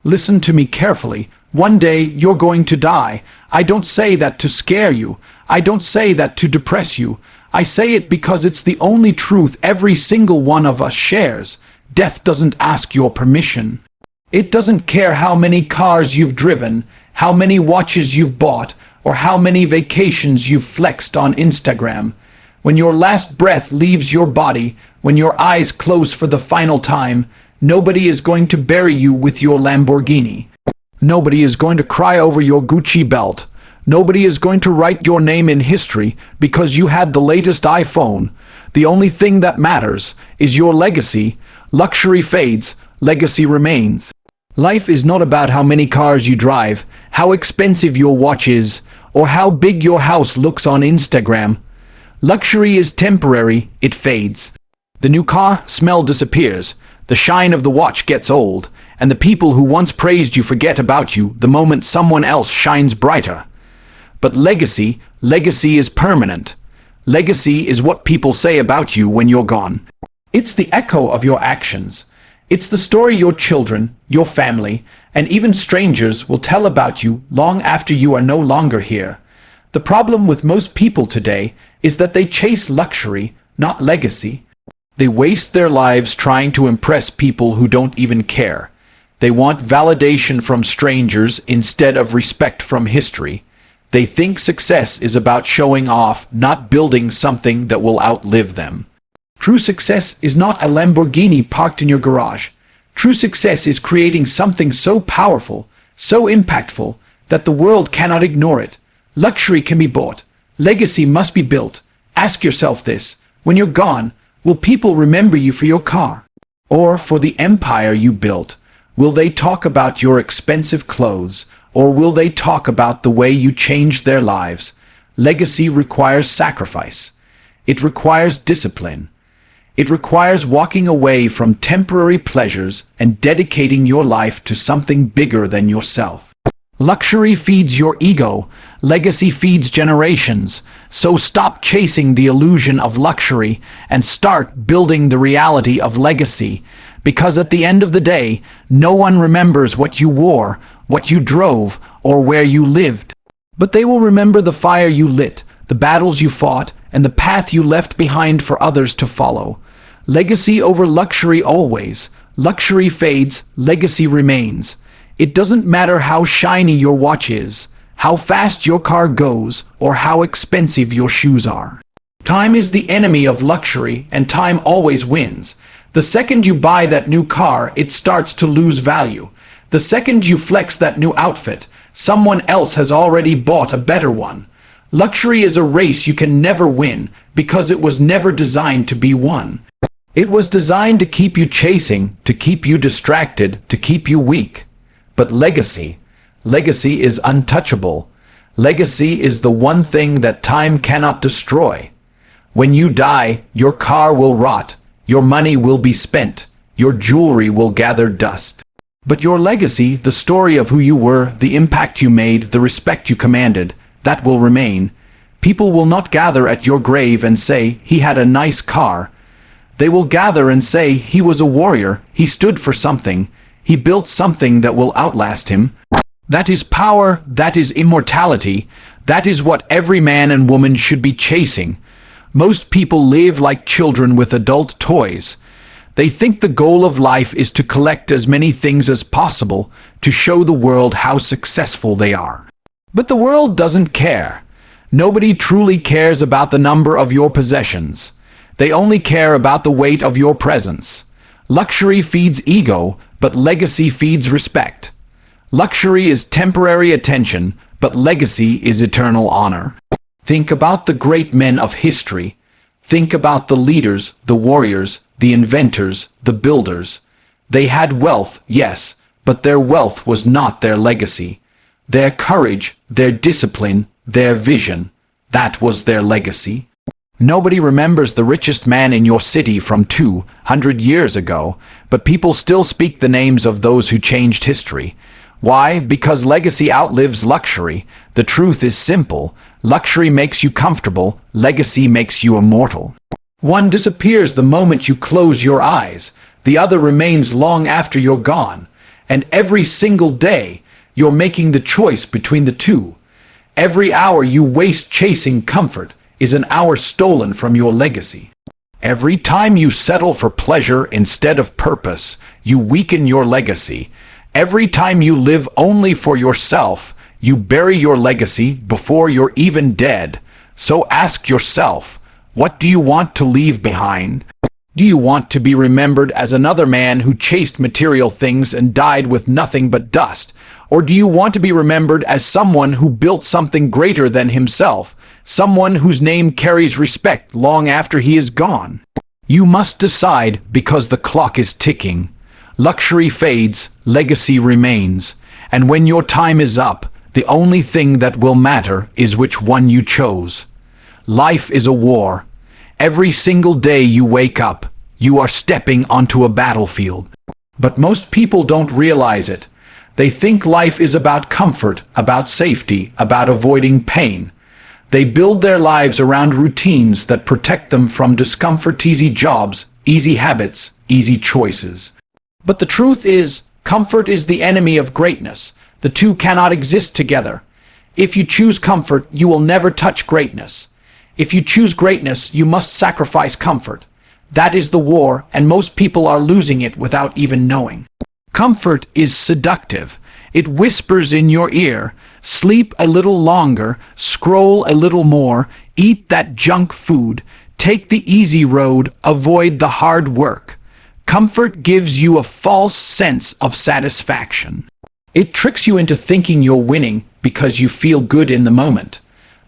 Listen to me carefully. One day you're going to die. I don't say that to scare you. I don't say that to depress you. I say it because it's the only truth every single one of us shares. Death doesn't ask your permission. It doesn't care how many cars you've driven, how many watches you've bought, or how many vacations you've flexed on Instagram. When your last breath leaves your body, when your eyes close for the final time, nobody is going to bury you with your Lamborghini. Nobody is going to cry over your Gucci belt. Nobody is going to write your name in history because you had the latest iPhone. The only thing that matters is your legacy. Luxury fades, legacy remains. Life is not about how many cars you drive, how expensive your watch is, or how big your house looks on Instagram. Luxury is temporary, it fades. The new car smell disappears, the shine of the watch gets old, and the people who once praised you forget about you the moment someone else shines brighter. But legacy is permanent. Legacy is what people say about you when you're gone. It's the echo of your actions. It's the story your children, your family, and even strangers will tell about you long after you are no longer here. The problem with most people today is that they chase luxury, not legacy. They waste their lives trying to impress people who don't even care. They want validation from strangers instead of respect from history. They think success is about showing off, not building something that will outlive them. True success is not a Lamborghini parked in your garage. True success is creating something so powerful, so impactful, that the world cannot ignore it. Luxury can be bought. Legacy must be built. Ask yourself this: when you're gone, will people remember you for your car? Or for the empire you built? Will they talk about your expensive clothes? Or will they talk about the way you changed their lives? Legacy requires sacrifice. It requires discipline. It requires walking away from temporary pleasures and dedicating your life to something bigger than yourself. Luxury feeds your ego. Legacy feeds generations. So stop chasing the illusion of luxury and start building the reality of legacy. Because at the end of the day, no one remembers what you wore, what you drove, or where you lived. But they will remember the fire you lit, the battles you fought, and the path you left behind for others to follow. Legacy over luxury always. Luxury fades, legacy remains. It doesn't matter how shiny your watch is, how fast your car goes, or how expensive your shoes are. Time is the enemy of luxury, and time always wins. The second you buy that new car, it starts to lose value. The second you flex that new outfit, someone else has already bought a better one. Luxury is a race you can never win because it was never designed to be won. It was designed to keep you chasing, to keep you distracted, to keep you weak. But legacy is untouchable. Legacy is the one thing that time cannot destroy. When you die, your car will rot, your money will be spent, your jewelry will gather dust. But your legacy, the story of who you were, the impact you made, the respect you commanded, that will remain. People will not gather at your grave and say, he had a nice car. They will gather and say, he was a warrior, he stood for something, he built something that will outlast him. That is power, that is immortality, that is what every man and woman should be chasing. Most people live like children with adult toys. They think the goal of life is to collect as many things as possible to show the world how successful they are. But the world doesn't care. Nobody truly cares about the number of your possessions. They only care about the weight of your presence. Luxury feeds ego, but legacy feeds respect. Luxury is temporary attention, but legacy is eternal honor. Think about the great men of history. Think about the leaders, the warriors, the inventors, the builders. They had wealth, yes, but their wealth was not their legacy. Their courage, their discipline, their vision, that was their legacy. Nobody remembers the richest man in your city from 200 years ago, but people still speak the names of those who changed history. Why? Because legacy outlives luxury. The truth is simple. Luxury makes you comfortable. Legacy makes you immortal. One disappears the moment you close your eyes. The other remains long after you're gone. And every single day, you're making the choice between the two. Every hour you waste chasing comfort is an hour stolen from your legacy. Every time you settle for pleasure instead of purpose, you weaken your legacy. Every time you live only for yourself, you bury your legacy before you're even dead. So ask yourself, what do you want to leave behind? Do you want to be remembered as another man who chased material things and died with nothing but dust? Or do you want to be remembered as someone who built something greater than himself, someone whose name carries respect long after he is gone? You must decide, because the clock is ticking. Luxury fades, legacy remains. And when your time is up, the only thing that will matter is which one you chose. Life is a war. Every single day you wake up, you are stepping onto a battlefield. But most people don't realize it. They think life is about comfort, about safety, about avoiding pain. They build their lives around routines that protect them from discomfort, easy jobs, easy habits, easy choices. But the truth is, comfort is the enemy of greatness. The two cannot exist together. If you choose comfort, you will never touch greatness. If you choose greatness, you must sacrifice comfort. That is the war, and most people are losing it without even knowing. Comfort is seductive. It whispers in your ear, sleep a little longer, scroll a little more, eat that junk food, take the easy road, avoid the hard work. Comfort gives you a false sense of satisfaction. It tricks you into thinking you're winning because you feel good in the moment.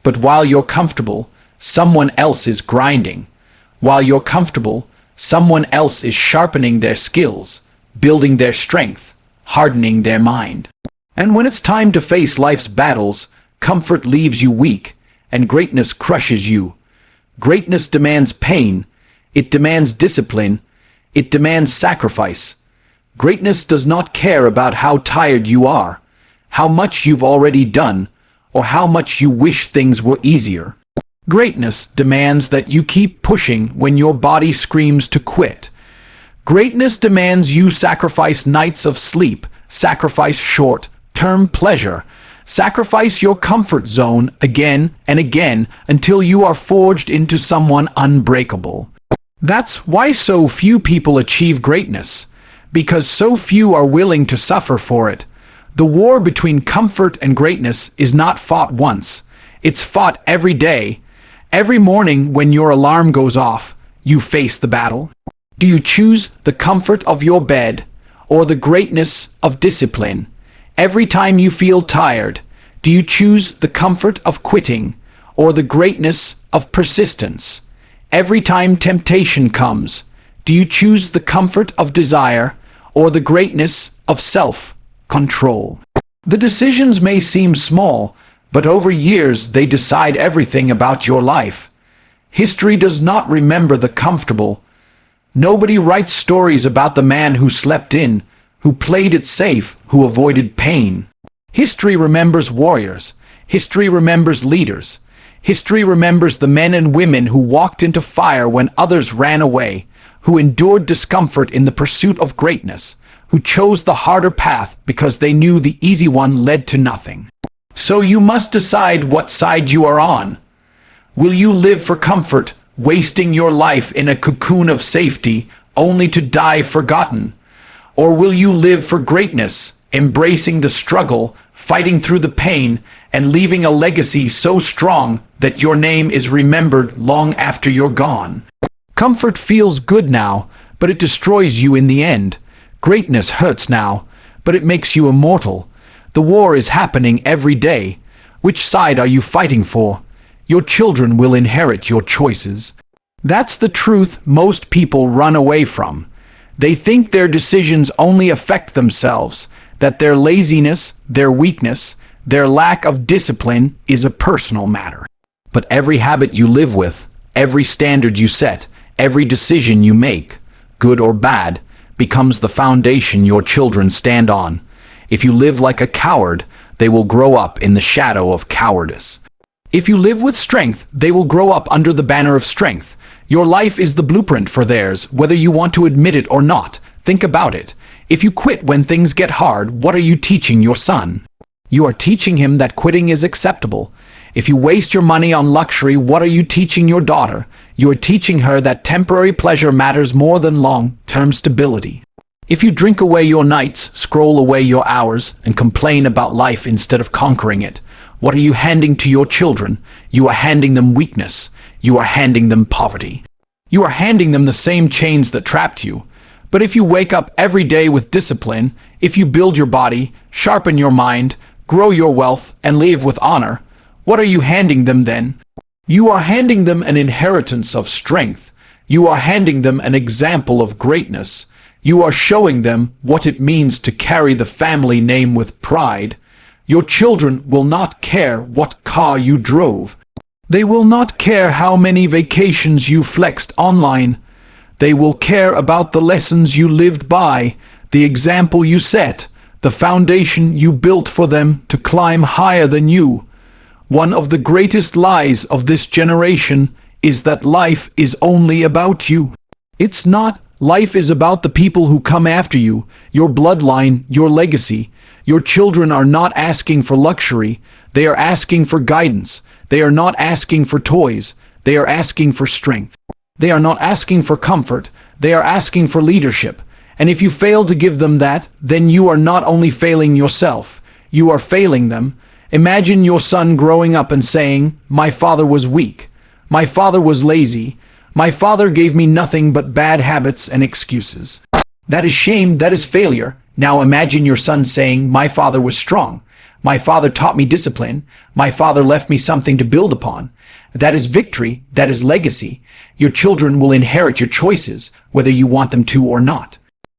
But while you're comfortable, someone else is grinding. While you're comfortable, someone else is sharpening their skills, building their strength, hardening their mind. And when it's time to face life's battles, comfort leaves you weak, and greatness crushes you. Greatness demands pain. It demands discipline. It demands sacrifice. Greatness does not care about how tired you are, how much you've already done, or how much you wish things were easier. Greatness demands that you keep pushing when your body screams to quit. Greatness demands you sacrifice nights of sleep, sacrifice short-term pleasure, sacrifice your comfort zone again and again until you are forged into someone unbreakable. That's why so few people achieve greatness, because so few are willing to suffer for it. The war between comfort and greatness is not fought once. It's fought every day. Every morning when your alarm goes off, you face the battle. Do you choose the comfort of your bed or the greatness of discipline? Every time you feel tired, do you choose the comfort of quitting or the greatness of persistence? Every time temptation comes, do you choose the comfort of desire or the greatness of self-control? The decisions may seem small, but over years they decide everything about your life. History does not remember the comfortable. Nobody writes stories about the man who slept in, who played it safe, who avoided pain. History remembers warriors. History remembers leaders. History remembers the men and women who walked into fire when others ran away, who endured discomfort in the pursuit of greatness, who chose the harder path because they knew the easy one led to nothing. So you must decide what side you are on. Will you live for comfort, wasting your life in a cocoon of safety, only to die forgotten? Or will you live for greatness, embracing the struggle, fighting through the pain, and leaving a legacy so strong that your name is remembered long after you're gone? Comfort feels good now, but it destroys you in the end. Greatness hurts now, but it makes you immortal. The war is happening every day. Which side are you fighting for? Your children will inherit your choices. That's the truth most people run away from. They think their decisions only affect themselves, that their laziness, their weakness, their lack of discipline is a personal matter. But every habit you live with, every standard you set, every decision you make, good or bad, becomes the foundation your children stand on. If you live like a coward, they will grow up in the shadow of cowardice. If you live with strength, they will grow up under the banner of strength. Your life is the blueprint for theirs, whether you want to admit it or not. Think about it. If you quit when things get hard, what are you teaching your son? You are teaching him that quitting is acceptable. If you waste your money on luxury, what are you teaching your daughter? You are teaching her that temporary pleasure matters more than long-term stability. If you drink away your nights, scroll away your hours, and complain about life instead of conquering it, what are you handing to your children? You are handing them weakness. You are handing them poverty. You are handing them the same chains that trapped you. But if you wake up every day with discipline, if you build your body, sharpen your mind, grow your wealth, and live with honor, what are you handing them then? You are handing them an inheritance of strength. You are handing them an example of greatness. You are showing them what it means to carry the family name with pride. Your children will not care what car you drove. They will not care how many vacations you flexed online. They will care about the lessons you lived by, the example you set, the foundation you built for them to climb higher than you. One of the greatest lies of this generation is that life is only about you. It's not. Life is about the people who come after you, your bloodline, your legacy. Your children are not asking for luxury. They are asking for guidance. They are not asking for toys. They are asking for strength. They are not asking for comfort. They are asking for leadership. And if you fail to give them that, then you are not only failing yourself, you are failing them. Imagine your son growing up and saying, "My father was weak. My father was lazy. My father gave me nothing but bad habits and excuses." That is shame, that is failure. Now imagine your son saying, "My father was strong. My father taught me discipline. My father left me something to build upon." That is victory, that is legacy. Your children will inherit your choices, whether you want them to or not.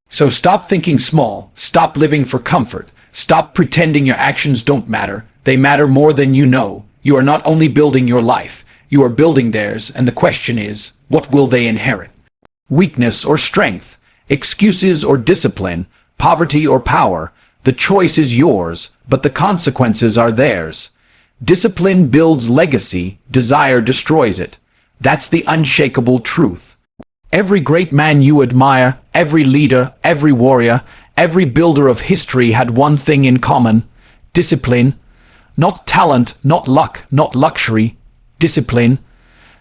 So stop thinking small, stop living for comfort, stop pretending your actions don't matter. They matter more than you know. You are not only building your life, you are building theirs, and the question is, what will they inherit? Weakness or strength, excuses or discipline, poverty or power, the choice is yours, but the consequences are theirs. Discipline builds legacy, desire destroys it. That's the unshakable truth. Every great man you admire, every leader, every warrior, every builder of history had one thing in common: discipline. Not talent, not luck, not luxury. Discipline.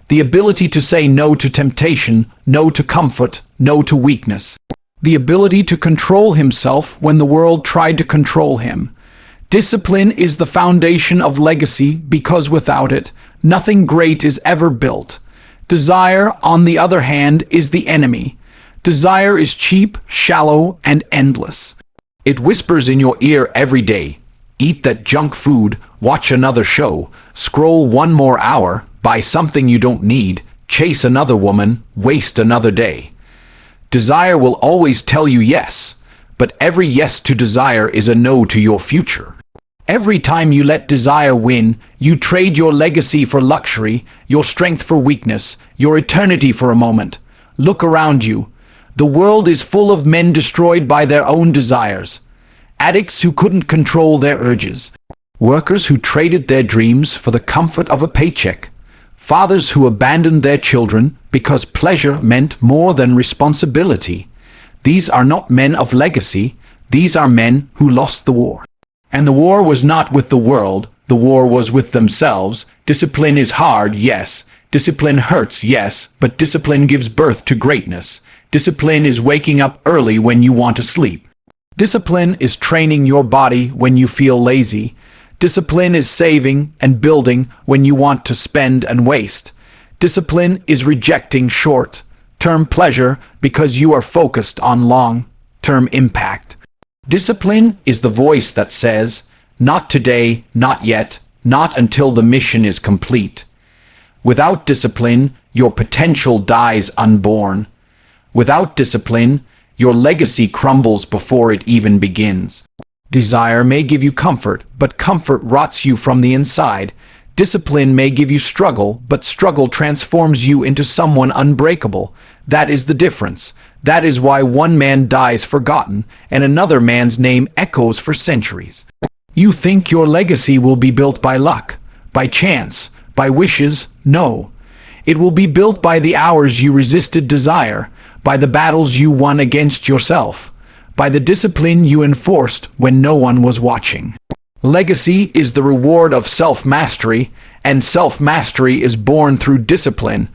The ability to say no to temptation, no to comfort, no to weakness. The ability to control himself when the world tried to control him. Discipline is the foundation of legacy because without it, nothing great is ever built. Desire, on the other hand, is the enemy. Desire is cheap, shallow, and endless. It whispers in your ear every day. Eat that junk food, watch another show, scroll one more hour, buy something you don't need, chase another woman, waste another day. Desire will always tell you yes, but every yes to desire is a no to your future. Every time you let desire win, you trade your legacy for luxury, your strength for weakness, your eternity for a moment. Look around you. The world is full of men destroyed by their own desires. Addicts who couldn't control their urges. Workers who traded their dreams for the comfort of a paycheck. Fathers who abandoned their children because pleasure meant more than responsibility. These are not men of legacy. These are men who lost the war. And the war was not with the world. The war was with themselves. Discipline is hard, yes. Discipline hurts, yes. But discipline gives birth to greatness. Discipline is waking up early when you want to sleep. Discipline is training your body when you feel lazy. Discipline is saving and building when you want to spend and waste. Discipline is rejecting short-term pleasure because you are focused on long-term impact. Discipline is the voice that says, "Not today, not yet, not until the mission is complete." Without discipline, your potential dies unborn. Without discipline, your legacy crumbles before it even begins. Desire may give you comfort, but comfort rots you from the inside. Discipline may give you struggle, but struggle transforms you into someone unbreakable. That is the difference. That is why one man dies forgotten, and another man's name echoes for centuries. You think your legacy will be built by luck, by chance, by wishes? No. It will be built by the hours you resisted desire, by the battles you won against yourself, by the discipline you enforced when no one was watching. Legacy is the reward of self-mastery, and self-mastery is born through discipline.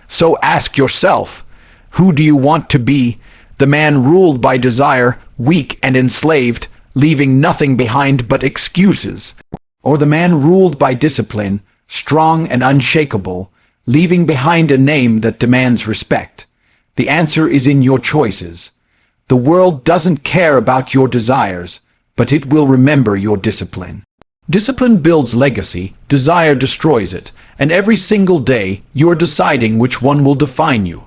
So ask yourself, who do you want to be? The man ruled by desire, weak and enslaved, leaving nothing behind but excuses? Or the man ruled by discipline, strong and unshakable, leaving behind a name that demands respect? The answer is in your choices. The world doesn't care about your desires, but it will remember your discipline. Discipline builds legacy, desire destroys it, and every single day you are deciding which one will define you.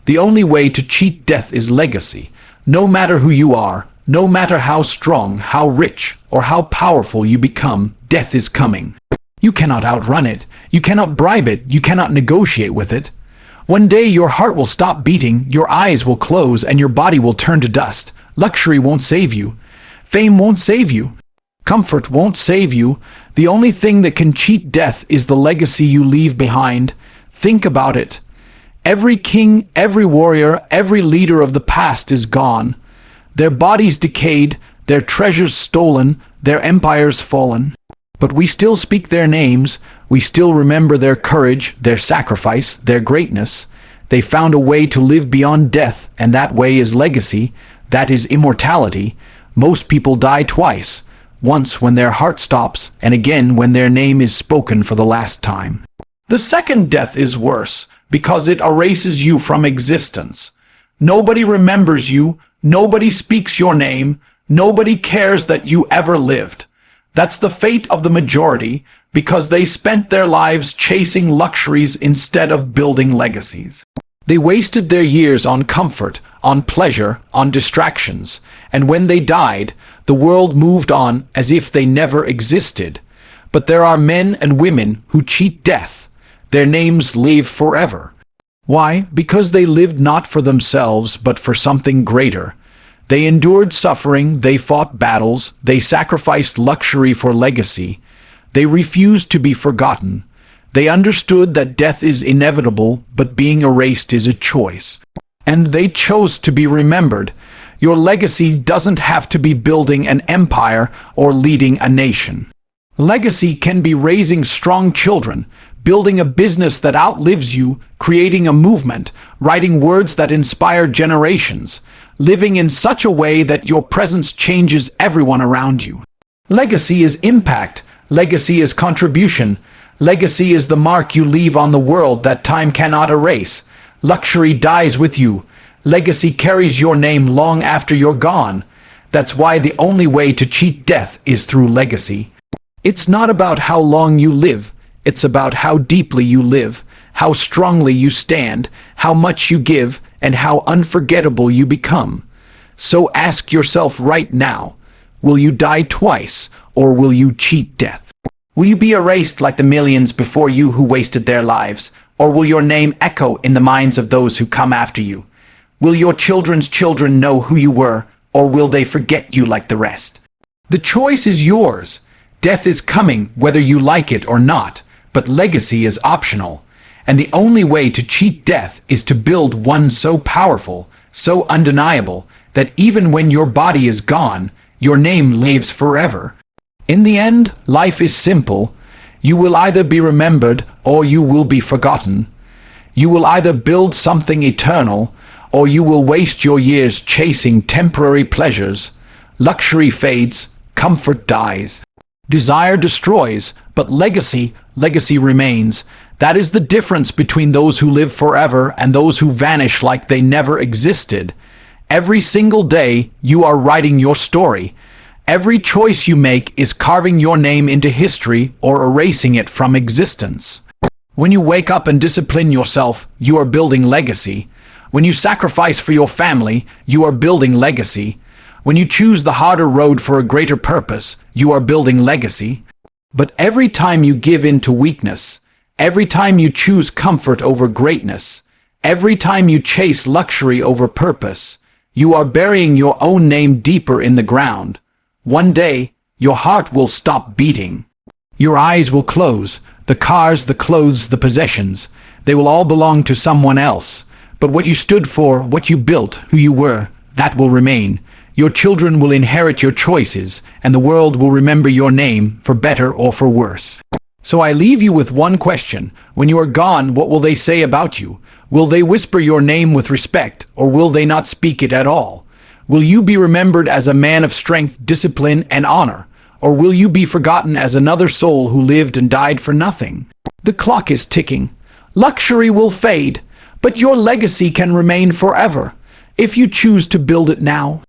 The only way to cheat death is legacy. No matter who you are, no matter how strong, how rich, or how powerful you become, death is coming. You cannot outrun it, you cannot bribe it, you cannot negotiate with it. One day your heart will stop beating, your eyes will close, and your body will turn to dust. Luxury won't save you. Fame won't save you. Comfort won't save you. The only thing that can cheat death is the legacy you leave behind. Think about it. Every king, every warrior, every leader of the past is gone. Their bodies decayed, their treasures stolen, their empires fallen. But we still speak their names, we still remember their courage, their sacrifice, their greatness. They found a way to live beyond death, and that way is legacy, that is immortality. Most people die twice, once when their heart stops, and again when their name is spoken for the last time. The second death is worse, because it erases you from existence. Nobody remembers you, nobody speaks your name, nobody cares that you ever lived. That's the fate of the majority, because they spent their lives chasing luxuries instead of building legacies. They wasted their years on comfort, on pleasure, on distractions, and when they died, the world moved on as if they never existed. But there are men and women who cheat death. Their names live forever. Why? Because they lived not for themselves, but for something greater. They endured suffering, they fought battles, they sacrificed luxury for legacy. They refused to be forgotten. They understood that death is inevitable, but being erased is a choice. And they chose to be remembered. Your legacy doesn't have to be building an empire or leading a nation. Legacy can be raising strong children, building a business that outlives you, creating a movement, writing words that inspire generations, living in such a way that your presence changes everyone around you. Legacy is impact. Legacy is contribution. Legacy is the mark you leave on the world that time cannot erase. Luxury dies with you. Legacy carries your name long after you're gone. That's why the only way to cheat death is through legacy. It's not about how long you live. It's about how deeply you live, how strongly you stand, how much you give, and how unforgettable you become. So ask yourself right now, will you die twice, or will you cheat death? Will you be erased like the millions before you who wasted their lives, or will your name echo in the minds of those who come after you? Will your children's children know who you were, or will they forget you like the rest? The choice is yours. Death is coming whether you like it or not, but legacy is optional. And the only way to cheat death is to build one so powerful, so undeniable, that even when your body is gone, your name lives forever. In the end, life is simple. You will either be remembered or you will be forgotten. You will either build something eternal or you will waste your years chasing temporary pleasures. Luxury fades, comfort dies. Desire destroys, but legacy remains. That is the difference between those who live forever and those who vanish like they never existed. Every single day, you are writing your story. Every choice you make is carving your name into history or erasing it from existence. When you wake up and discipline yourself, you are building legacy. When you sacrifice for your family, you are building legacy. When you choose the harder road for a greater purpose, you are building legacy. But every time you give in to weakness, every time you choose comfort over greatness, every time you chase luxury over purpose, you are burying your own name deeper in the ground. One day, your heart will stop beating. Your eyes will close. The cars, the clothes, the possessions, they will all belong to someone else. But what you stood for, what you built, who you were, that will remain. Your children will inherit your choices, and the world will remember your name, for better or for worse. So I leave you with one question. When you are gone, what will they say about you? Will they whisper your name with respect, or will they not speak it at all? Will you be remembered as a man of strength, discipline, and honor? Or will you be forgotten as another soul who lived and died for nothing? The clock is ticking. Luxury will fade, but your legacy can remain forever, if you choose to build it now.